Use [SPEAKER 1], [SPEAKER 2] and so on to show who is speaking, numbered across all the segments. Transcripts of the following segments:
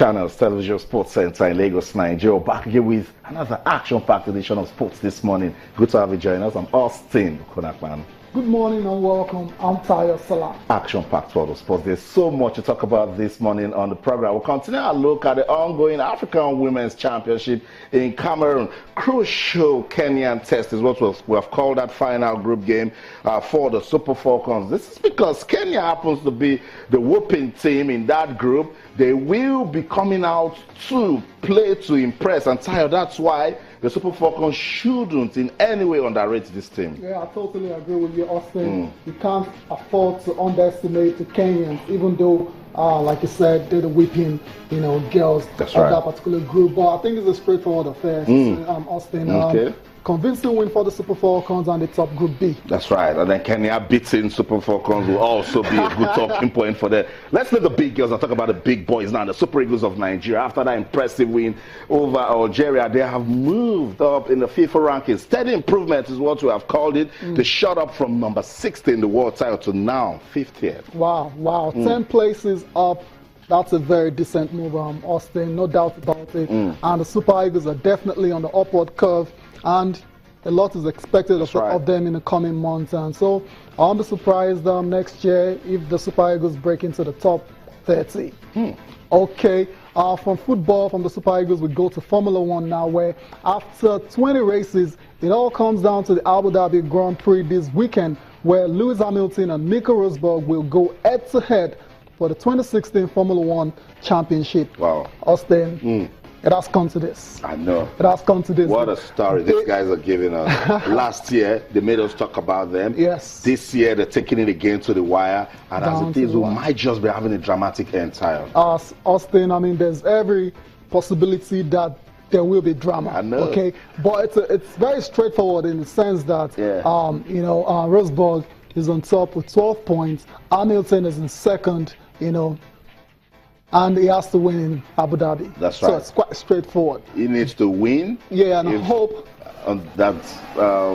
[SPEAKER 1] Channels Television Sports Center in Lagos, Nigeria. Back again with another action-packed edition of sports this morning. Good to have you join us. I'm Austin Konakman.
[SPEAKER 2] Good morning and welcome. I'm Tayo Salah.
[SPEAKER 1] Action-packed world of sports. There's so much to talk about this morning on the program. We'll continue our look at the ongoing African Women's Championship in Cameroon. Crucial Kenyan test is what we have called that final group game for the Super Falcons. This is because Kenya happens to be the whooping team in that group. They will be coming out to play to impress, and Tayo, that's why the Super Falcons shouldn't in any way underrate this team.
[SPEAKER 2] Yeah, I totally agree with you, Austin. You can't afford to underestimate the Kenyans, even though, like you said, they're the whipping, girls of that particular group. But I think it's a straightforward affair, Austin.
[SPEAKER 1] Okay.
[SPEAKER 2] Convincing win for the Super Falcons and the top Group B.
[SPEAKER 1] That's right. And then Kenya beating Super Falcons will also be a good talking point for them. Let's leave the big girls and talk about the big boys now. The Super Eagles of Nigeria, after that impressive win over Algeria, they have moved up in the FIFA rankings. Steady improvement is what we have called it. They shot up from number 60 in the world title to now 50th.
[SPEAKER 2] Wow. 10 places up. That's a very decent move, Austin, no doubt about it. And the Super Eagles are definitely on the upward curve, and a lot is expected of them in the coming months. And so I won't be surprised next year if the Super Eagles break into the top 30. Okay, from football, from the Super Eagles, we go to Formula One now, where after 20 races, it all comes down to the Abu Dhabi Grand Prix this weekend, where Lewis Hamilton and Nico Rosberg will go head-to-head for the 2016 Formula One Championship.
[SPEAKER 1] Wow.
[SPEAKER 2] Austin, it has come to this.
[SPEAKER 1] I know.
[SPEAKER 2] It has come to this.
[SPEAKER 1] What a story these guys are giving us. Last year, they made us talk about them.
[SPEAKER 2] Yes.
[SPEAKER 1] This year, they're taking it again to the wire. And as it is, we might just be having a dramatic end time.
[SPEAKER 2] Austin, I mean, there's every possibility that there will be drama.
[SPEAKER 1] I know.
[SPEAKER 2] Okay, but it's very straightforward in the sense that, Rosberg is on top with 12 points. Hamilton is in second, and he has to win in Abu Dhabi.
[SPEAKER 1] That's right.
[SPEAKER 2] So it's quite straightforward.
[SPEAKER 1] He needs to win.
[SPEAKER 2] Yeah, and I hope
[SPEAKER 1] that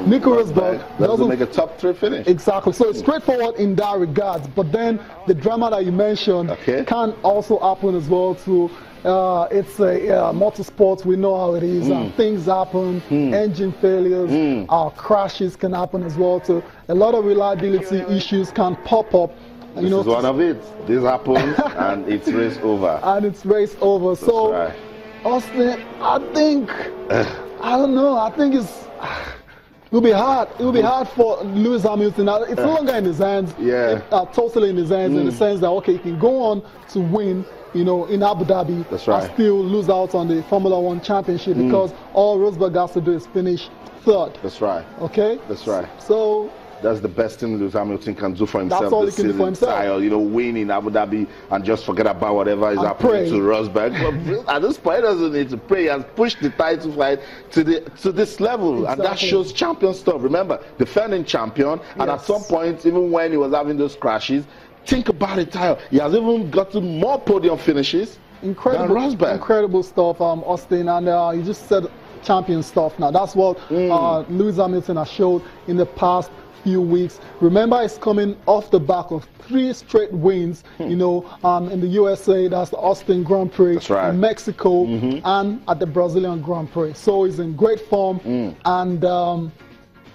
[SPEAKER 2] Nico Rosberg
[SPEAKER 1] doesn't make a top 3 finish.
[SPEAKER 2] Exactly. So it's straightforward in that regard. But then the drama that you mentioned can also happen as well too. It's a motorsports. We know how it is. Things happen. Engine failures, crashes can happen as well too. A lot of reliability issues can pop up.
[SPEAKER 1] This is one of it. This happens and it's race over.
[SPEAKER 2] And it's race over.
[SPEAKER 1] That's
[SPEAKER 2] so,
[SPEAKER 1] right.
[SPEAKER 2] Austin, I think, I don't know. I think it will be hard. It will be hard for Lewis Hamilton. It's no longer in his hands.
[SPEAKER 1] Yeah.
[SPEAKER 2] Totally in his hands in the sense that, okay, he can go on to win, in Abu Dhabi.
[SPEAKER 1] That's right.
[SPEAKER 2] And still lose out on the Formula One Championship because all Rosberg has to do is finish third.
[SPEAKER 1] That's right.
[SPEAKER 2] Okay?
[SPEAKER 1] That's right.
[SPEAKER 2] So
[SPEAKER 1] that's the best thing Lewis Hamilton can do for himself.
[SPEAKER 2] That's all he can do for himself.
[SPEAKER 1] Win in Abu Dhabi and just forget about whatever is happening to Rosberg. But at this point, he doesn't need to pray. He has pushed the title fight to this level, and that shows champion stuff. Remember, defending champion, and at some point, even when he was having those crashes, think about it, Tayo. He has even gotten more podium finishes than Rosberg.
[SPEAKER 2] Incredible stuff, Austin, and you just said champion stuff. Now that's what Lewis Hamilton has showed in the past few weeks. Remember, it's coming off the back of 3 straight wins, in the USA. That's the Austin Grand Prix, in Mexico, and at the Brazilian Grand Prix. So he's in great form, and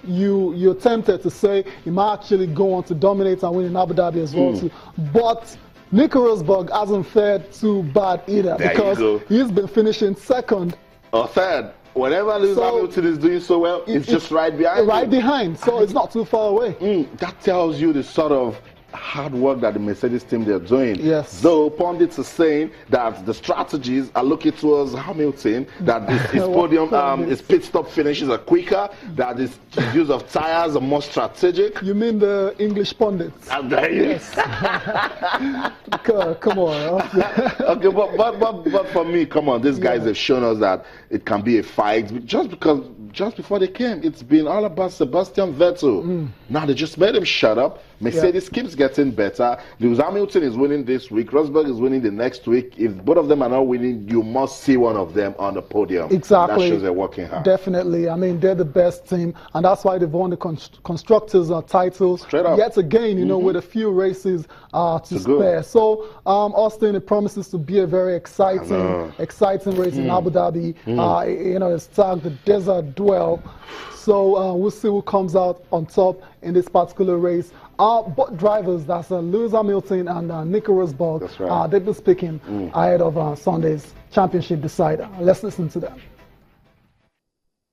[SPEAKER 2] you're tempted to say he might actually go on to dominate and win in Abu Dhabi as well too. But Nico Rosberg hasn't fared too bad either, because he's been finishing second
[SPEAKER 1] or third. Whenever Lewis Hamilton is doing so well, it's just right behind.
[SPEAKER 2] Right behind, so it's not too far away.
[SPEAKER 1] That tells you the sort of hard work that the Mercedes team they're doing.
[SPEAKER 2] Yes.
[SPEAKER 1] Though pundits are saying that the strategies are looking towards Hamilton, that his podium, his pit stop finishes are quicker, that his use of tires are more strategic.
[SPEAKER 2] You mean the English pundits?
[SPEAKER 1] Yes.
[SPEAKER 2] Come on.
[SPEAKER 1] Okay, but for me, come on, these guys have shown us that it can be a fight. Just before they came, it's been all about Sebastian Vettel. Now they just made him shut up. Mercedes keeps getting better. Lewis Hamilton is winning this week. Rosberg is winning the next week. If both of them are not winning, you must see one of them on the podium.
[SPEAKER 2] Exactly.
[SPEAKER 1] That shows they're working hard.
[SPEAKER 2] Definitely. I mean, they're the best team, and that's why they've won the constructors titles
[SPEAKER 1] Straight up.
[SPEAKER 2] yet again. You know, with a few races to spare. So, Austin, it promises to be a very exciting race in Abu Dhabi. You know, it's tagged the Desert Duel. So we'll see who comes out on top in this particular race. Both drivers, that's Lewis Hamilton and Nico Rosberg,
[SPEAKER 1] right.
[SPEAKER 2] they've been speaking ahead of Sunday's championship decider. Let's listen to them.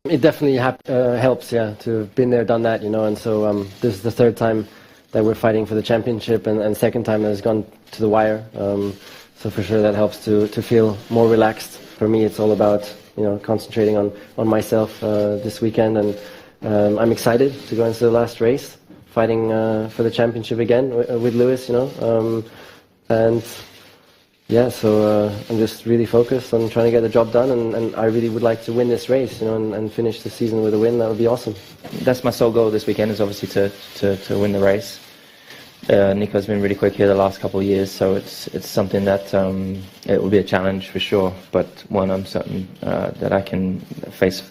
[SPEAKER 3] It definitely helps, yeah, to have been there, done that, you know, and so this is the third time that we're fighting for the championship, and second time that it's gone to the wire. So for sure that helps to feel more relaxed. For me, it's all about, you know, concentrating on myself this weekend, and I'm excited to go into the last race, fighting for the championship again with Lewis, you know, and yeah, so I'm just really focused on trying to get the job done, and I really would like to win this race, you know, and finish the season with a win. That would be awesome.
[SPEAKER 4] That's my sole goal this weekend, is obviously to win the race. Nico's been really quick here the last couple of years, so it's something that it will be a challenge for sure, but one I'm certain that I can face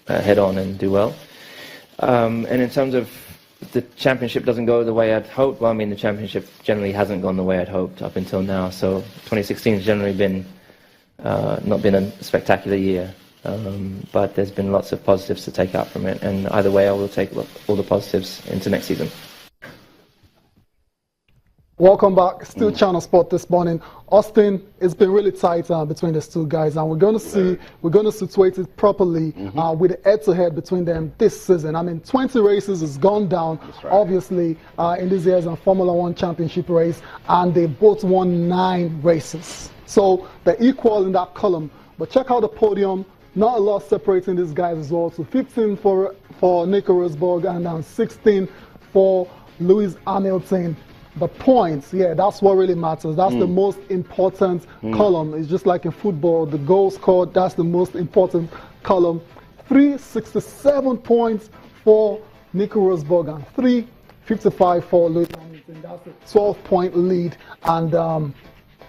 [SPEAKER 4] head on and do well. And in terms of the championship doesn't go the way I'd hoped, well, I mean, the championship generally hasn't gone the way I'd hoped up until now, so 2016 has generally been not been a spectacular year, but there's been lots of positives to take out from it, and either way I will take all the positives into next season.
[SPEAKER 2] Welcome back. Still Channel Sport this morning. Austin, it's been really tight between these two guys, and we're going to situate it properly with the head-to-head between them this season. I mean, 20 races has gone down, obviously, in this year's Formula One championship race, and they both won 9 races. So they're equal in that column. But check out the podium. Not a lot separating these guys as well. So 15 for Nico Rosberg and 16 for Lewis Hamilton. The points, yeah, that's what really matters. That's the most important column. It's just like in football, the goal scored, that's the most important column. 367 points for Nico Rosberg and 355 for Lewis Hamilton. That's a 12-point lead. And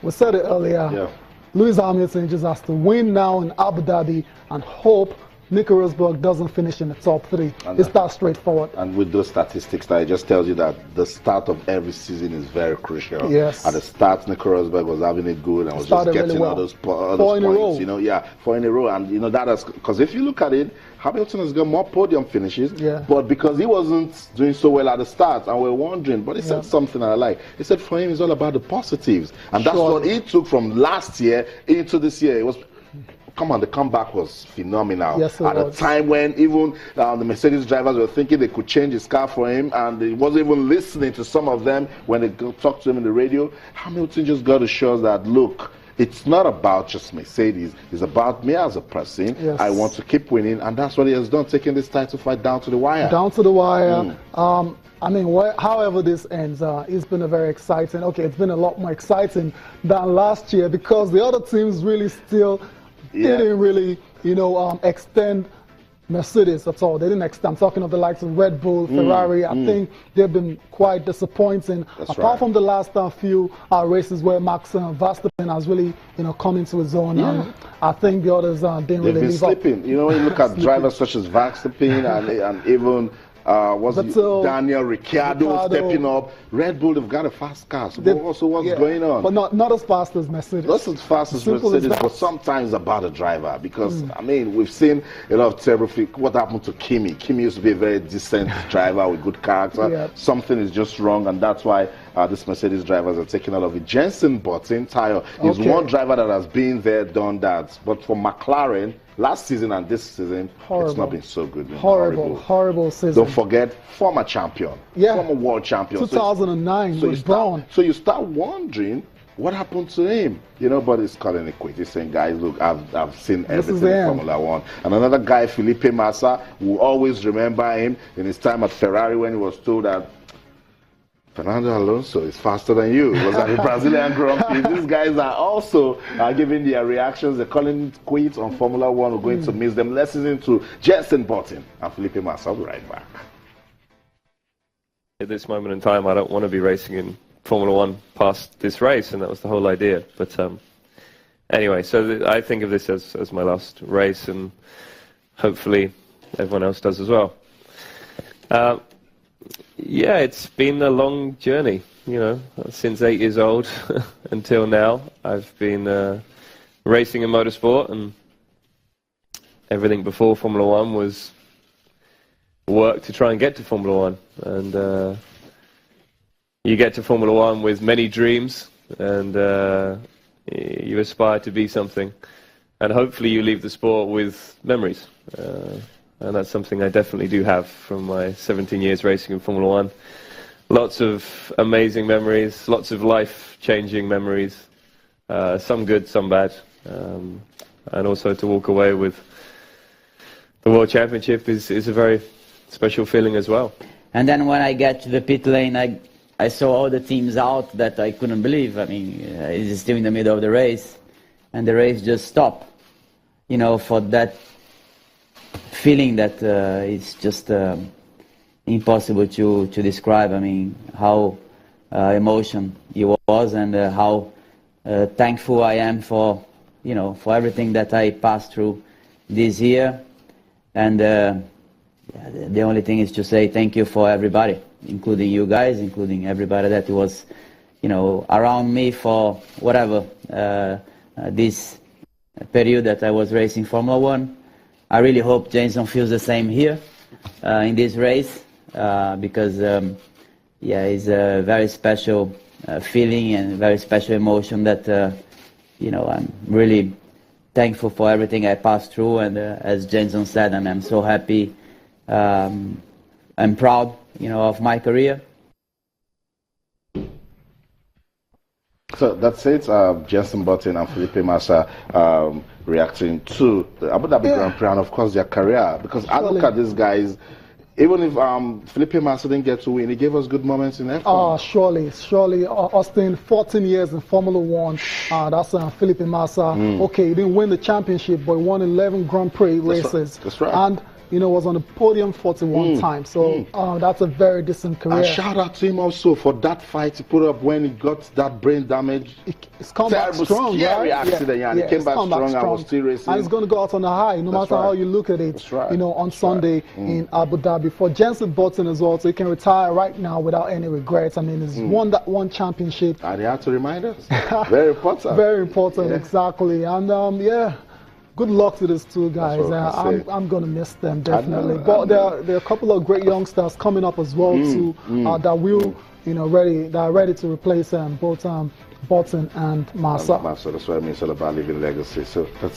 [SPEAKER 2] we said it earlier, Lewis Hamilton just has to win now in Abu Dhabi and hope Nico Rosberg doesn't finish in the top 3. It's that straightforward.
[SPEAKER 1] And with those statistics, that it just tells you that the start of every season is very crucial.
[SPEAKER 2] Yes.
[SPEAKER 1] At the start, Nico Rosberg was having it good and was just getting
[SPEAKER 2] really well.
[SPEAKER 1] all those
[SPEAKER 2] Four in a row.
[SPEAKER 1] You know, yeah, 4 in a row. And you know that is because if you look at it, Hamilton has got more podium finishes, but because he wasn't doing so well at the start, and we're wondering, but he said something I like. He said for him, it's all about the positives, and that's what he took from last year into this year. It was. Come on, the comeback was phenomenal.
[SPEAKER 2] Yes,
[SPEAKER 1] at a time when even the Mercedes drivers were thinking they could change his car for him, and he wasn't even listening to some of them when they talked to him in the radio. Hamilton just got to show us that, look, it's not about just Mercedes. It's about me as a person.
[SPEAKER 2] Yes.
[SPEAKER 1] I want to keep winning, and that's what he has done, taking this title fight down to the wire.
[SPEAKER 2] Down to the wire. I mean, however this ends, it's been a very exciting. Okay, it's been a lot more exciting than last year because the other teams really still didn't really, you know, extend Mercedes at all. They didn't extend. I'm talking of the likes of Red Bull, Ferrari. I think they've been quite disappointing. Apart from the last few races where Max Verstappen has really, you know, come into his own. I think the others didn't really live up.
[SPEAKER 1] You know, when you look at drivers such as Verstappen and even Daniel Ricciardo stepping up. Red Bull have got a fast car. So what's going on?
[SPEAKER 2] But not as fast as Mercedes.
[SPEAKER 1] Not as fast as Mercedes, but sometimes about a driver. Because, I mean, we've seen a lot of terrible things. What happened to Kimi? Kimi used to be a very decent driver with good character. Something is just wrong, and that's why these Mercedes drivers are taking out of it. Jenson Button, Tyre, is one driver that has been there, done that. But for McLaren, last season and this season, it's not been so good.
[SPEAKER 2] Horrible season.
[SPEAKER 1] Don't forget, former champion, former world champion.
[SPEAKER 2] 2009 with Brown.
[SPEAKER 1] So you start wondering what happened to him, you know. But he's calling it quit. He's saying, guys, look, I've seen everything in Formula One. And another guy, Felipe Massa, will always remember him in his time at Ferrari when he was told that Fernando Alonso is faster than you. It was at the Brazilian Grand Prix. These guys are also giving their reactions. They're calling it quits on Formula One. We're going to miss them. Let's listen to Jenson Button and Felipe Massa. I'll be right back.
[SPEAKER 5] At this moment in time, I don't want to be racing in Formula One past this race, and that was the whole idea. But anyway, so I think of this as my last race, and hopefully everyone else does as well. Yeah, it's been a long journey, you know, since 8 years old until now. I've been racing in motorsport, and everything before Formula One was work to try and get to Formula One. And you get to Formula One with many dreams, and you aspire to be something. And hopefully you leave the sport with memories. And that's something I definitely do have from my 17 years racing in Formula One. Lots of amazing memories, lots of life-changing memories, some good, some bad. And also to walk away with the World Championship is a very special feeling as well.
[SPEAKER 6] And then when I get to the pit lane, I saw all the teams out that I couldn't believe. I mean, it's still in the middle of the race, and the race just stopped. You know, for that feeling that it's just impossible to describe. I mean, how emotional it was, and how thankful I am for, you know, for everything that I passed through this year. And the only thing is to say thank you for everybody, including you guys, including everybody that was, you know, around me for whatever this period that I was racing Formula One. I really hope Jason feels the same here in this race, because yeah, it's a very special feeling and very special emotion that you know, I'm really thankful for everything I passed through. And as Jason said, I'm so happy. I'm proud, you know, of my career.
[SPEAKER 1] So that's it. Jenson Button and Felipe Massa reacting to the Abu Dhabi Grand Prix and, of course, their career. Because I look at these guys, even if Felipe Massa didn't get to win, he gave us good moments in F1.
[SPEAKER 2] Oh, surely. Austin, 14 years in Formula One. That's Felipe Massa. Okay, he didn't win the championship, but he won 11 Grand Prix races.
[SPEAKER 1] That's right.
[SPEAKER 2] And, you know, was on the podium 41 times. So that's a very decent career.
[SPEAKER 1] And shout out to him also for that fight he put up when he got that brain damage.
[SPEAKER 2] It's come back strong,
[SPEAKER 1] scary
[SPEAKER 2] right?
[SPEAKER 1] accident, yeah. He came back strong and was still racing.
[SPEAKER 2] And he's going to go out on a high, no matter how you look at it.
[SPEAKER 1] That's right.
[SPEAKER 2] You know, on Sunday in Abu Dhabi. For Jenson Button as well, so he can retire right now without any regrets. I mean, he's won that one championship.
[SPEAKER 1] And they had to remind us. Very important.
[SPEAKER 2] Very important, exactly. And yeah. Good luck to these two guys. I'm going to miss them, definitely. But there are a couple of great youngsters coming up as well, too, that will, you know, that are ready to replace both Button and Massa.
[SPEAKER 1] That's what I mean. It's all about leaving legacy. So that's